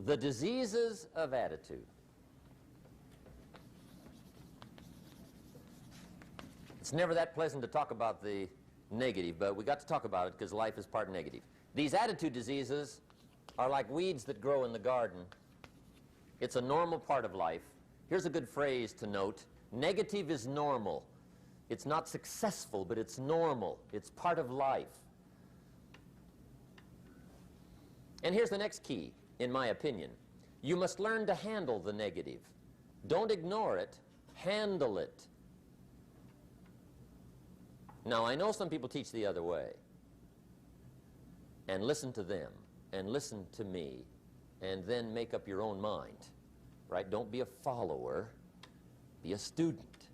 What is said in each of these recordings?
The diseases of attitude. It's never that pleasant to talk about the negative, but we got to talk about it because life is part negative. These attitude diseases are like weeds that grow in the garden. It's a normal part of life. Here's a good phrase to note. Negative is normal. It's not successful, but it's normal. It's part of life. And here's the next key, in my opinion. You must learn to handle the negative. Don't ignore it. Handle it. Now, I know some people teach the other way. And listen to them, and listen to me, and then make up your own mind. Right? Don't be a follower. Be a student.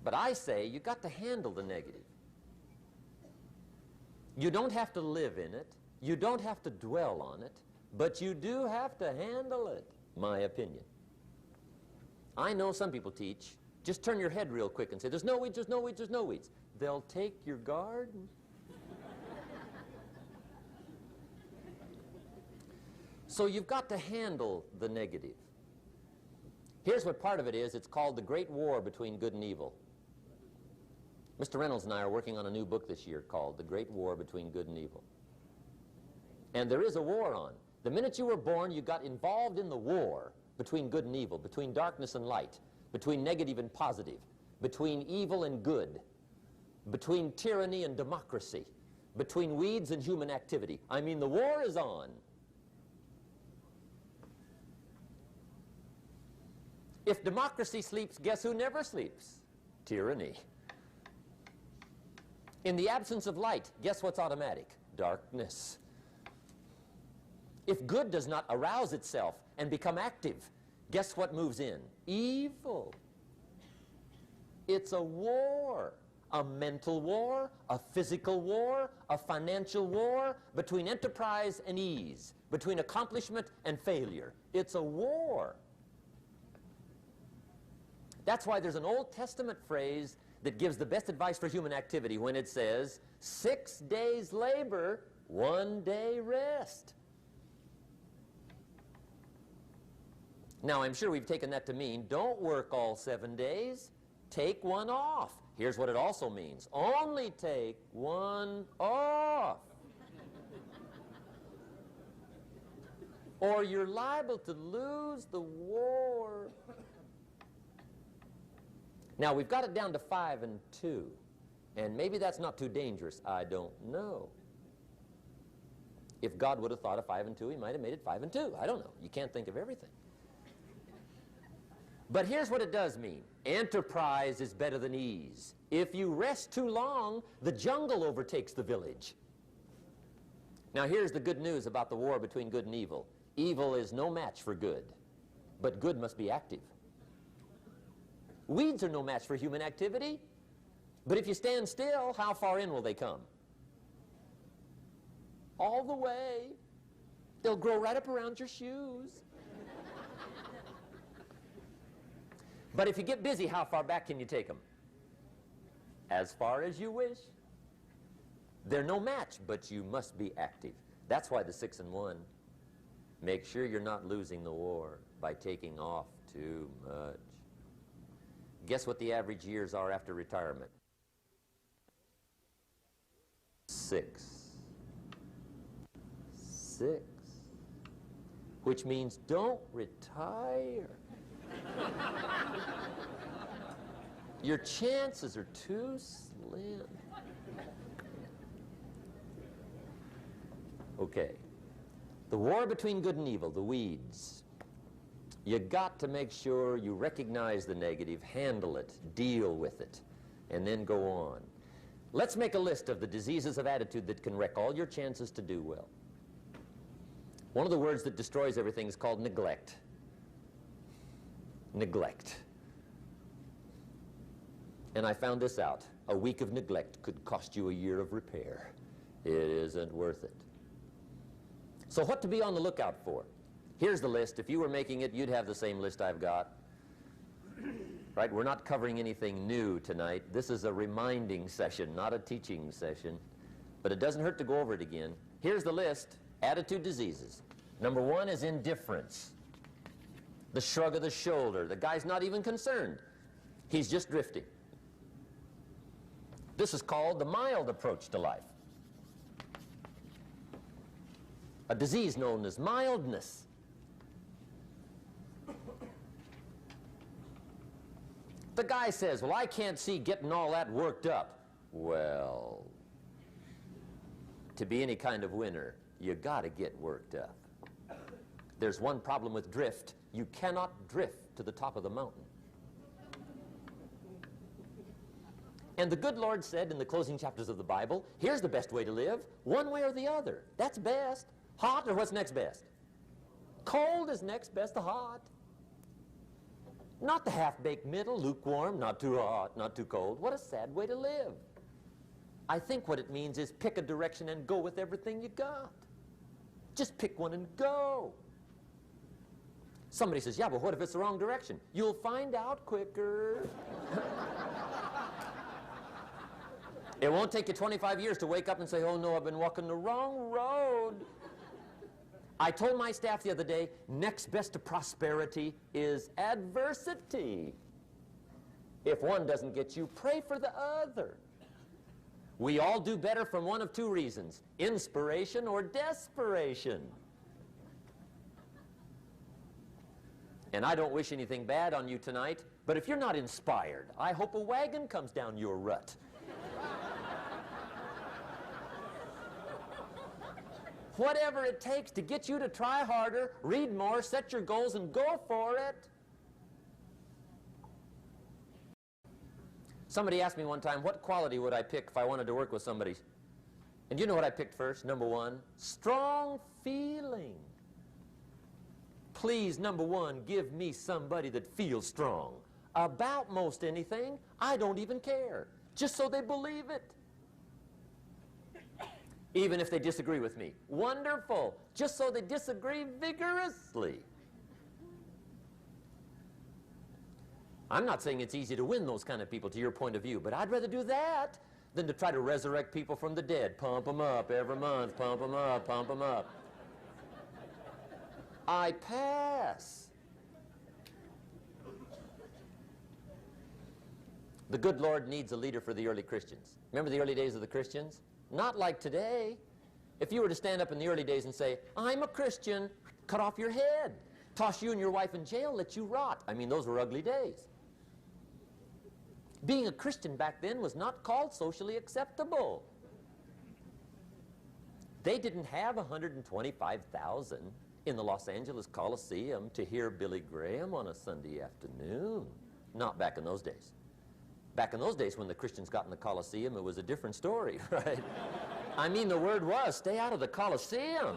But I say you got to handle the negative. You don't have to live in it. You don't have to dwell on it. But you do have to handle it, my opinion. I know some people teach, just turn your head real quick and say, there's no weeds, there's no weeds, there's no weeds. They'll take your garden. So you've got to handle the negative. Here's what part of it is. It's called the Great War Between Good and Evil. Mr. Reynolds and I are working on a new book this year called The Great War Between Good and Evil. And there is a war on. The minute you were born, you got involved in the war between good and evil, between darkness and light, between negative and positive, between evil and good, between tyranny and democracy, between weeds and human activity. I mean, the war is on. If democracy sleeps, guess who never sleeps? Tyranny. In the absence of light, guess what's automatic? Darkness. If good does not arouse itself and become active, guess what moves in? Evil. It's a war. A mental war, a physical war, a financial war, between enterprise and ease, between accomplishment and failure. It's a war. That's why there's an Old Testament phrase that gives the best advice for human activity when it says, 6 days labor, 1 day rest. Now, I'm sure we've taken that to mean, don't work all 7 days, take 1 off. Here's what it also means, only take 1 off. Or you're liable to lose the war. Now, we've got it down to 5 and 2, and maybe that's not too dangerous. I don't know. If God would have thought of 5 and 2, he might have made it 5 and 2. I don't know. You can't think of everything. But here's what it does mean. Enterprise is better than ease. If you rest too long, the jungle overtakes the village. Now, here's the good news about the war between good and evil. Evil is no match for good, but good must be active. Weeds are no match for human activity, but if you stand still, how far in will they come? All the way. They'll grow right up around your shoes. But if you get busy, how far back can you take them? As far as you wish. They're no match, but you must be active. That's why the 6 and 1. Make sure you're not losing the war by taking off too much. Guess what the average years are after retirement? 6. 6. Which means don't retire. Your chances are too slim. Okay. The war between good and evil, the weeds. You got to make sure you recognize the negative, handle it, deal with it, and then go on. Let's make a list of the diseases of attitude that can wreck all your chances to do well. One of the words that destroys everything is called neglect. Neglect. And I found this out. A week of neglect could cost you a year of repair. It isn't worth it. So what to be on the lookout for? Here's the list. If you were making it, you'd have the same list I've got. Right? We're not covering anything new tonight. This is a reminding session, not a teaching session. But it doesn't hurt to go over it again. Here's the list. Attitude diseases. Number one is indifference. The shrug of the shoulder. The guy's not even concerned. He's just drifting. This is called the mild approach to life. A disease known as mildness. The guy says, well, I can't see getting all that worked up. Well, to be any kind of winner, you got to get worked up. There's one problem with drift. You cannot drift to the top of the mountain. And the good Lord said in the closing chapters of the Bible, here's the best way to live, one way or the other. That's best. Hot or what's next best? Cold is next best to hot. Not the half-baked middle, lukewarm, not too hot, not too cold. What a sad way to live. I think what it means is pick a direction and go with everything you got. Just pick one and go. Somebody says, yeah, but what if it's the wrong direction? You'll find out quicker. It won't take you 25 years to wake up and say, oh no, I've been walking the wrong road. I told my staff the other day, next best to prosperity is adversity. If one doesn't get you, pray for the other. We all do better from one of two reasons, inspiration or desperation. And I don't wish anything bad on you tonight, but if you're not inspired, I hope a wagon comes down your rut. Whatever it takes to get you to try harder, read more, set your goals, and go for it. Somebody asked me one time, what quality would I pick if I wanted to work with somebody? And you know what I picked first? Number one, strong feeling. Please, number one, give me somebody that feels strong. About most anything, I don't even care. Just so they believe it. Even if they disagree with me. Wonderful. Just so they disagree vigorously. I'm not saying it's easy to win those kind of people to your point of view, but I'd rather do that than to try to resurrect people from the dead. Pump them up every month, pump them up, pump them up. I pass. The good Lord needs a leader for the early Christians. Remember the early days of the Christians? Not like today. If you were to stand up in the early days and say, I'm a Christian, cut off your head, toss you and your wife in jail, let you rot. I mean, those were ugly days. Being a Christian back then was not called socially acceptable. They didn't have 125,000 in the Los Angeles Coliseum to hear Billy Graham on a Sunday afternoon. Not back in those days. Back in those days when the Christians got in the Coliseum, it was a different story, right? I mean, the word was, stay out of the Coliseum,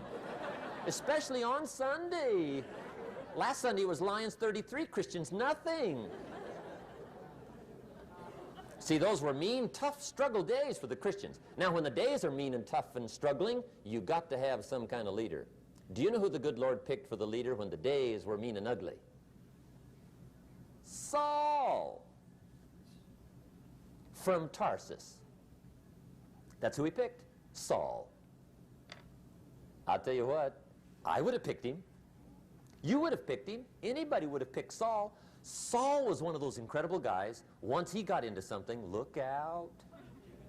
especially on Sunday. Last Sunday was Lions 33, Christians nothing. See, those were mean, tough struggle days for the Christians. Now, when the days are mean and tough and struggling, you got to have some kind of leader. Do you know who the good Lord picked for the leader when the days were mean and ugly? Saul. From Tarsus. That's who he picked, Saul. I'll tell you what, I would have picked him. You would have picked him. Anybody would have picked Saul. Saul was one of those incredible guys. Once he got into something, look out.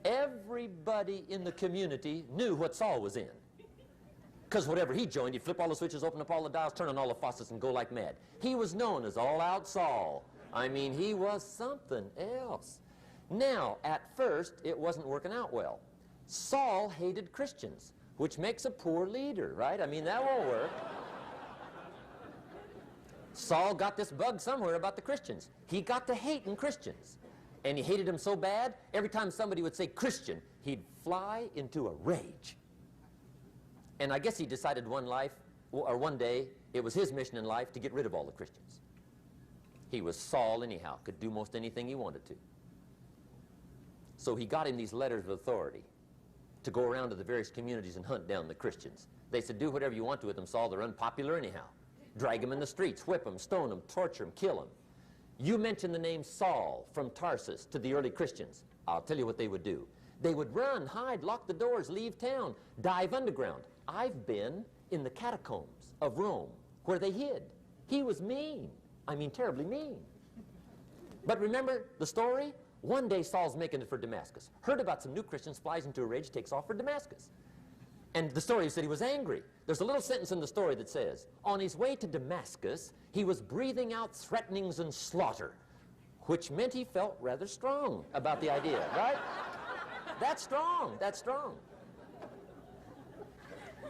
Everybody in the community knew what Saul was in. Because whatever he joined, he'd flip all the switches, open up all the dials, turn on all the faucets, and go like mad. He was known as All-Out Saul. I mean, he was something else. Now, at first, it wasn't working out well. Saul hated Christians, which makes a poor leader, right? I mean, that won't work. Saul got this bug somewhere about the Christians. He got to hating Christians. And he hated them so bad, every time somebody would say Christian, he'd fly into a rage. And I guess he decided one day, it was his mission in life to get rid of all the Christians. He was Saul anyhow, could do most anything he wanted to. So he got him these letters of authority to go around to the various communities and hunt down the Christians. They said, do whatever you want to with them, Saul. They're unpopular anyhow. Drag them in the streets, whip them, stone them, torture them, kill them. You mention the name Saul from Tarsus to the early Christians. I'll tell you what they would do. They would run, hide, lock the doors, leave town, dive underground. I've been in the catacombs of Rome where they hid. He was mean. I mean, terribly mean. But remember the story? One day Saul's making it for Damascus. Heard about some new Christians, flies into a rage, takes off for Damascus. And the story said he was angry. There's a little sentence in the story that says, on his way to Damascus, he was breathing out threatenings and slaughter, which meant he felt rather strong about the idea, right? That's strong. That's strong.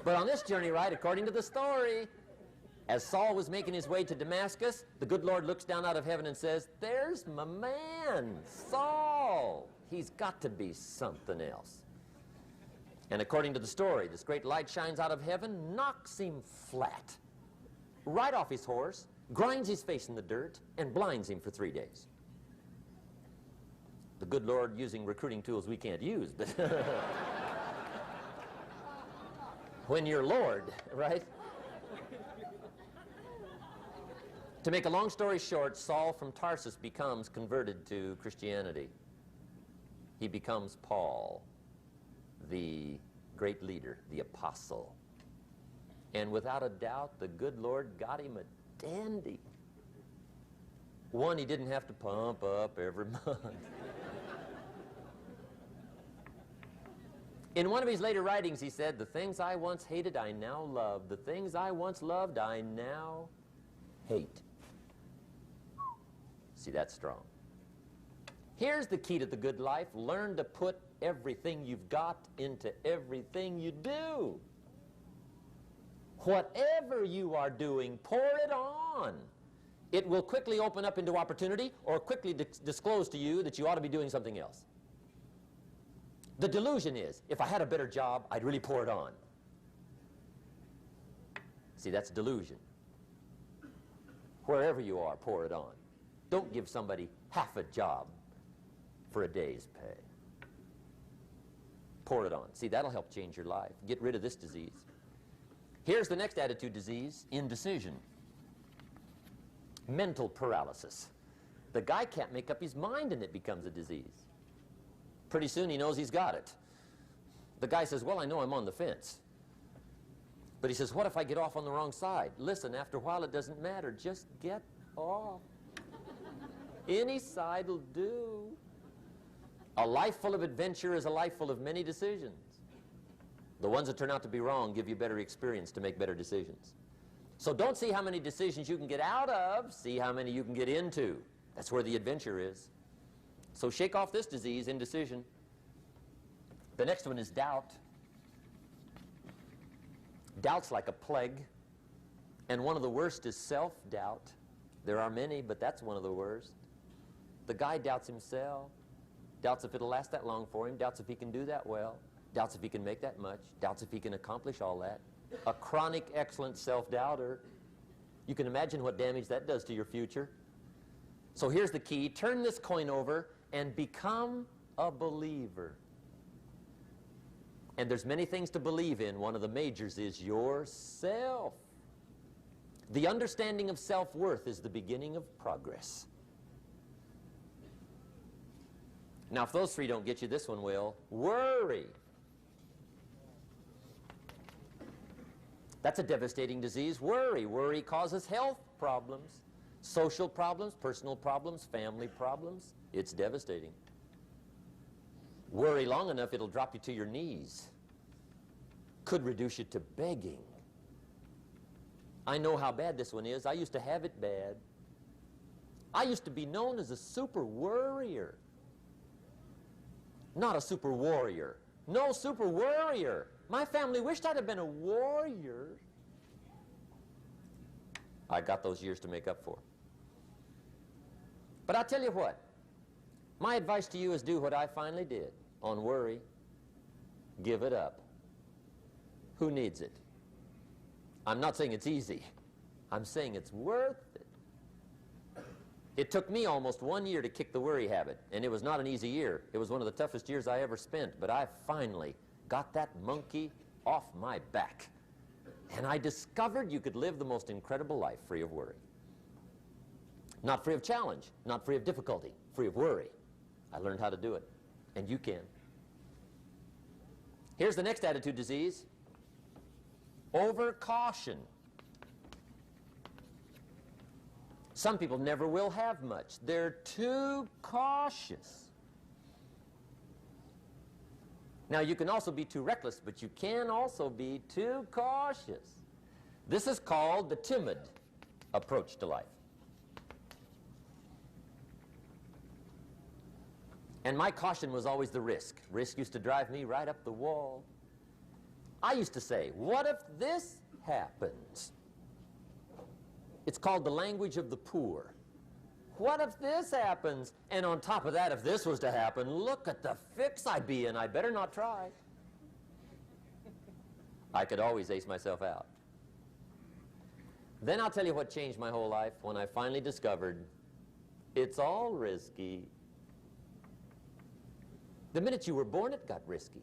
But on this journey, right, according to the story, as Saul was making his way to Damascus, the good Lord looks down out of heaven and says, there's my man, Saul. He's got to be something else. And according to the story, this great light shines out of heaven, knocks him flat, right off his horse, grinds his face in the dirt, and blinds him for 3 days. The good Lord using recruiting tools we can't use, but when you're Lord, right? To make a long story short, Saul from Tarsus becomes converted to Christianity. He becomes Paul, the great leader, the apostle. And without a doubt, the good Lord got him a dandy. One he didn't have to pump up every month. In one of his later writings, he said, the things I once hated, I now love. The things I once loved, I now hate. See, that's strong. Here's the key to the good life. Learn to put everything you've got into everything you do. Whatever you are doing, pour it on. It will quickly open up into opportunity or quickly disclose to you that you ought to be doing something else. The delusion is, if I had a better job, I'd really pour it on. See, that's delusion. Wherever you are, pour it on. Don't give somebody half a job for a day's pay. Pour it on. See, that'll help change your life. Get rid of this disease. Here's the next attitude disease, indecision. Mental paralysis. The guy can't make up his mind and it becomes a disease. Pretty soon he knows he's got it. The guy says, well, I know I'm on the fence. But he says, what if I get off on the wrong side? Listen, after a while it doesn't matter. Just get off. Any side will do. A life full of adventure is a life full of many decisions. The ones that turn out to be wrong give you better experience to make better decisions. So don't see how many decisions you can get out of, see how many you can get into. That's where the adventure is. So shake off this disease, indecision. The next one is doubt. Doubt's like a plague. And one of the worst is self-doubt. There are many, but that's one of the worst. The guy doubts himself. Doubts if it'll last that long for him. Doubts if he can do that well. Doubts if he can make that much. Doubts if he can accomplish all that. A chronic, excellent self-doubter. You can imagine what damage that does to your future. So here's the key. Turn this coin over and become a believer. And there's many things to believe in. One of the majors is yourself. The understanding of self-worth is the beginning of progress. Now, if those three don't get you, this one will. Worry. That's a devastating disease. Worry. Worry causes health problems, social problems, personal problems, family problems. It's devastating. Worry long enough, it'll drop you to your knees. Could reduce you to begging. I know how bad this one is. I used to have it bad. I used to be known as a super worrier. Not a super warrior. No, super worrier. My family wished I'd have been a warrior. I got those years to make up for. But I'll tell you what. My advice to you is do what I finally did on worry. Give it up. Who needs it? I'm not saying it's easy. I'm saying it's worth it. It took me almost 1 year to kick the worry habit, and it was not an easy year. It was one of the toughest years I ever spent, but I finally got that monkey off my back. And I discovered you could live the most incredible life free of worry. Not free of challenge, not free of difficulty, free of worry. I learned how to do it, and you can. Here's the next attitude disease. Over-caution. Some people never will have much. They're too cautious. Now, you can also be too reckless, but you can also be too cautious. This is called the timid approach to life. And my caution was always the risk. Risk used to drive me right up the wall. I used to say, what if this happens? It's called the language of the poor. What if this happens? And on top of that, if this was to happen, look at the fix I'd be in. I better not try. I could always ace myself out. Then I'll tell you what changed my whole life when I finally discovered it's all risky. The minute you were born, it got risky.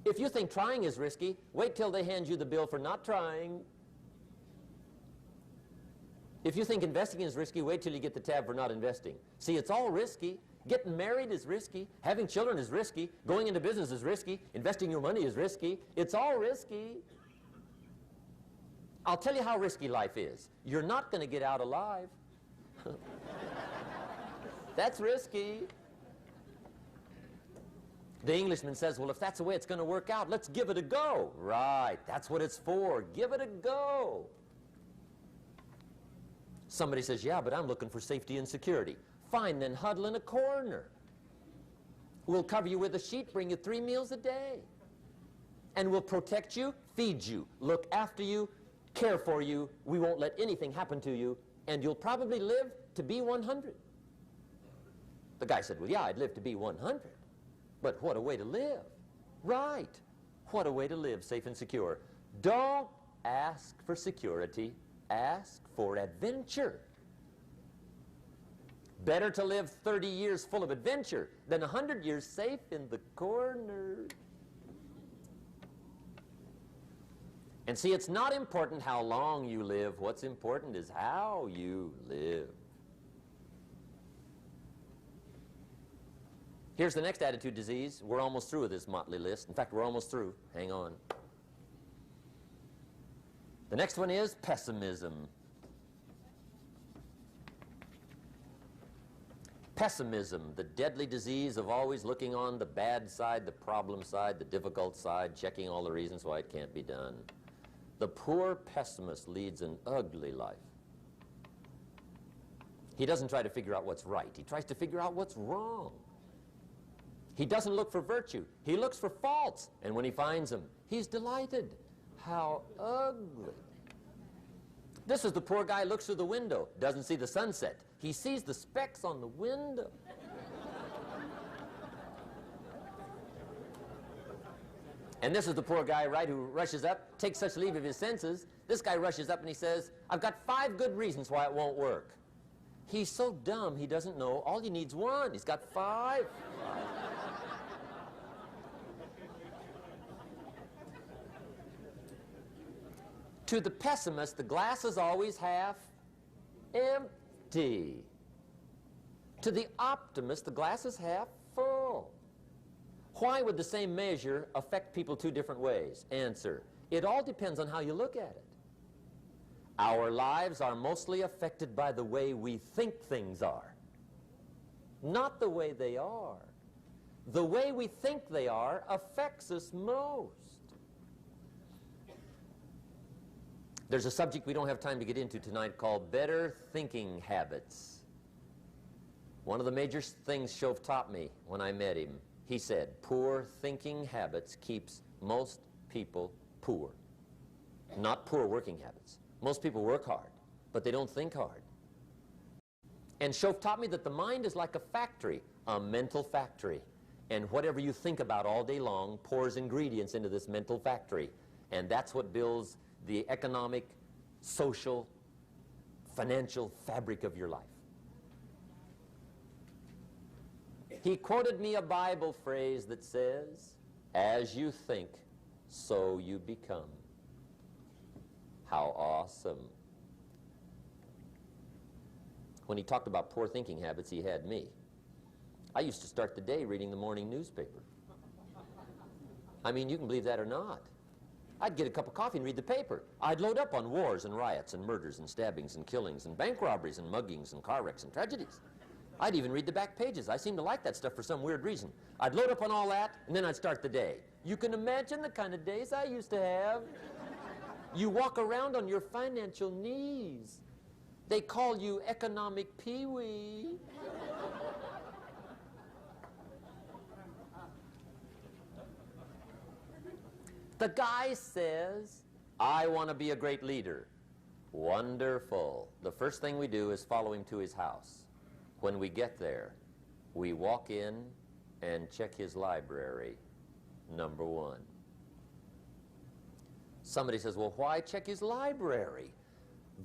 If you think trying is risky, wait till they hand you the bill for not trying. If you think investing is risky, wait till you get the tab for not investing. See, it's all risky. Getting married is risky. Having children is risky. Going into business is risky. Investing your money is risky. It's all risky. I'll tell you how risky life is. You're not going to get out alive. That's risky. The Englishman says, well, if that's the way it's going to work out, let's give it a go. Right, that's what it's for. Give it a go. Somebody says, yeah, but I'm looking for safety and security. Fine, then huddle in a corner. We'll cover you with a sheet, bring you 3 meals a day. And we'll protect you, feed you, look after you, care for you. We won't let anything happen to you, and you'll probably live to be 100. The guy said, well, yeah, I'd live to be 100. But what a way to live. Right. What a way to live, safe and secure. Don't ask for security. Ask for adventure. Better to live 30 years full of adventure than 100 years safe in the corner. And see, it's not important how long you live. What's important is how you live. Here's the next attitude disease. We're almost through with this motley list. In fact, we're almost through. Hang on. The next one is pessimism. Pessimism, the deadly disease of always looking on the bad side, the problem side, the difficult side, checking all the reasons why it can't be done. The poor pessimist leads an ugly life. He doesn't try to figure out what's right. He tries to figure out what's wrong. He doesn't look for virtue. He looks for faults. And when he finds them, he's delighted. How ugly. This is the poor guy who looks through the window, doesn't see the sunset. He sees the specks on the window. And this is the poor guy, right, who rushes up, takes such leave of his senses. This guy rushes up and he says, I've got 5 good reasons why it won't work. He's so dumb he doesn't know all he needs 1. He's got 5. To the pessimist, the glass is always half empty. To the optimist, the glass is half full. Why would the same measure affect people 2 different ways? Answer, it all depends on how you look at it. Our lives are mostly affected by the way we think things are, not the way they are. The way we think they are affects us most. There's a subject we don't have time to get into tonight called better thinking habits. One of the major things Shove taught me when I met him, he said, poor thinking habits keeps most people poor. Not poor working habits. Most people work hard, but they don't think hard. And Shove taught me that the mind is like a factory, a mental factory. And whatever you think about all day long pours ingredients into this mental factory. And that's what builds the economic, social, financial fabric of your life. He quoted me a Bible phrase that says, as you think, so you become. How awesome. When he talked about poor thinking habits, he had me. I used to start the day reading the morning newspaper. I mean, you can believe that or not. I'd get a cup of coffee and read the paper. I'd load up on wars and riots and murders and stabbings and killings and bank robberies and muggings and car wrecks and tragedies. I'd even read the back pages. I seem to like that stuff for some weird reason. I'd load up on all that, and then I'd start the day. You can imagine the kind of days I used to have. You walk around on your financial knees. They call you economic peewee. The guy says, I want to be a great leader. Wonderful. The first thing we do is follow him to his house. When we get there, we walk in and check his library, number one. Somebody says, well, why check his library?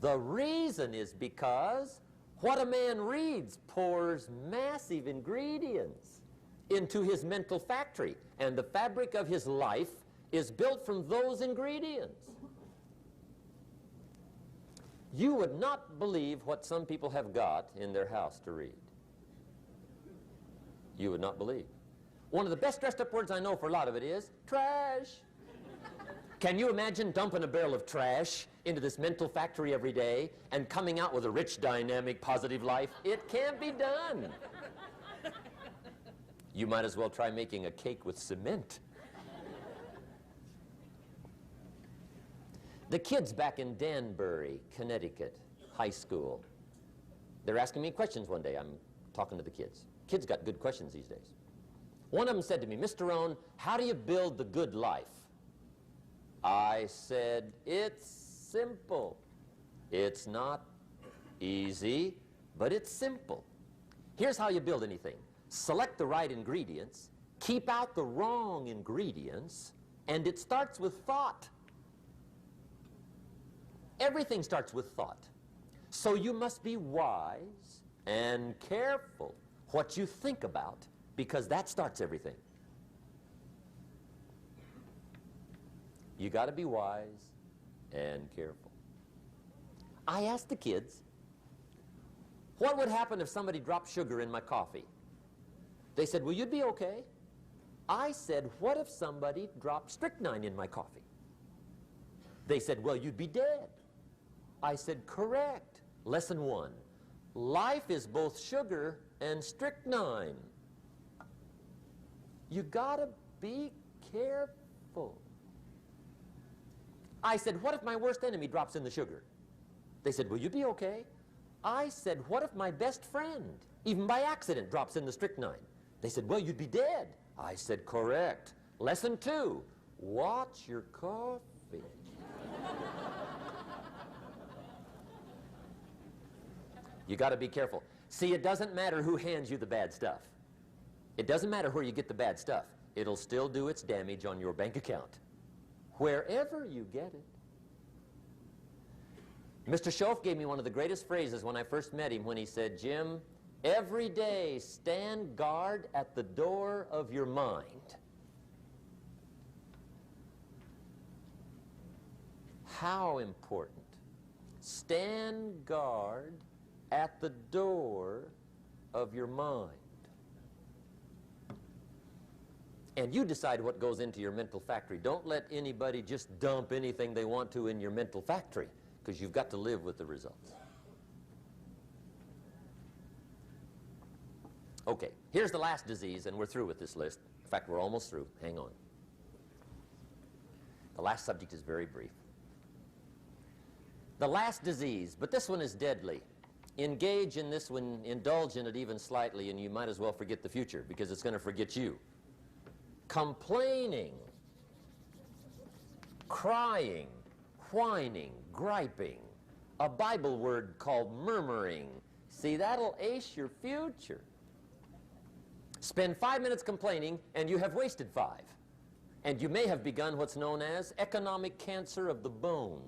The reason is because what a man reads pours massive ingredients into his mental factory, and the fabric of his life is built from those ingredients. You would not believe what some people have got in their house to read. You would not believe. One of the best dressed up words I know for a lot of it is trash. Can you imagine dumping a barrel of trash into this mental factory every day and coming out with a rich, dynamic, positive life? It can't be done. You might as well try making a cake with cement. The kids back in Danbury, Connecticut, high school, they're asking me questions one day. I'm talking to the kids. Kids got good questions these days. One of them said to me, Mr. Rohn, how do you build the good life? I said, it's simple. It's not easy, but it's simple. Here's how you build anything. Select the right ingredients, keep out the wrong ingredients, and it starts with thought. Everything starts with thought. So you must be wise and careful what you think about, because that starts everything. You got to be wise and careful. I asked the kids, what would happen if somebody dropped sugar in my coffee? They said, well, you'd be okay. I said, what if somebody dropped strychnine in my coffee? They said, well, you'd be dead. I said, correct. Lesson one, life is both sugar and strychnine. You gotta be careful. I said, what if my worst enemy drops in the sugar? They said, will you be okay? I said, what if my best friend, even by accident, drops in the strychnine? They said, well, you'd be dead. I said, correct. Lesson two, watch your coffee. You got to be careful. See, it doesn't matter who hands you the bad stuff. It doesn't matter where you get the bad stuff. It'll still do its damage on your bank account, wherever you get it. Mr. Schoaf gave me one of the greatest phrases when I first met him when he said, Jim, every day stand guard at the door of your mind. How important. Stand guard at the door of your mind. And you decide what goes into your mental factory. Don't let anybody just dump anything they want to in your mental factory, because you've got to live with the results. Okay, here's the last disease, and we're through with this list. In fact, we're almost through. Hang on. The last subject is very brief. The last disease, but this one is deadly. Engage in this one, indulge in it even slightly, and you might as well forget the future, because it's going to forget you. Complaining, crying, whining, griping, a Bible word called murmuring. See, that'll ace your future. Spend 5 minutes complaining, and you have wasted 5. And you may have begun what's known as economic cancer of the bone.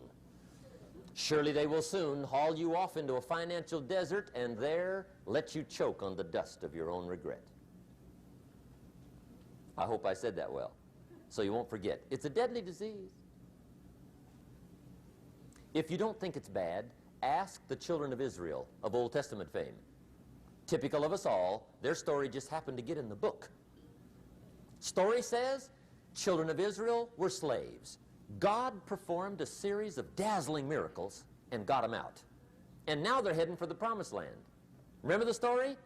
Surely they will soon haul you off into a financial desert and there let you choke on the dust of your own regret. I hope I said that well, so you won't forget. It's a deadly disease. If you don't think it's bad, ask the children of Israel of Old Testament fame. Typical of us all, their story just happened to get in the book. Story says, children of Israel were slaves. God performed a series of dazzling miracles and got them out. And now they're heading for the promised land. Remember the story?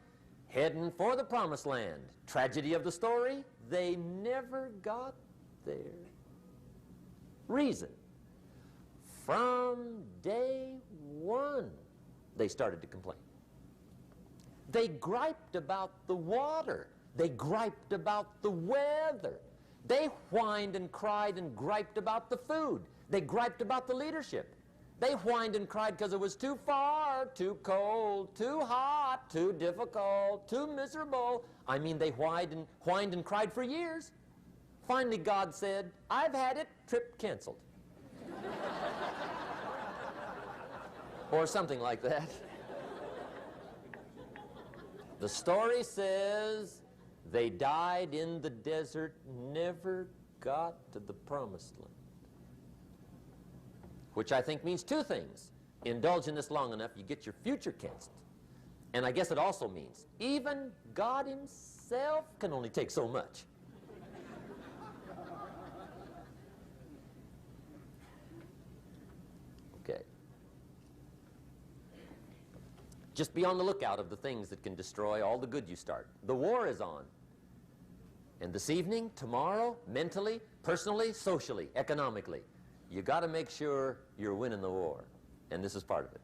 Heading for the promised land. Tragedy of the story, they never got there. Reason. From day one, they started to complain. They griped about the water. They griped about the weather. They whined and cried and griped about the food. They griped about the leadership. They whined and cried because it was too far, too cold, too hot, too difficult, too miserable. I mean, they whined and cried for years. Finally, God said, "I've had it, trip canceled." Or something like that. The story says they died in the desert, never got to the promised land. Which I think means two things. Indulge in this long enough, you get your future canceled. And I guess it also means even God himself can only take so much. Okay. Just be on the lookout of the things that can destroy all the good you start. The war is on. And this evening, tomorrow, mentally, personally, socially, economically, you got to make sure you're winning the war. And this is part of it.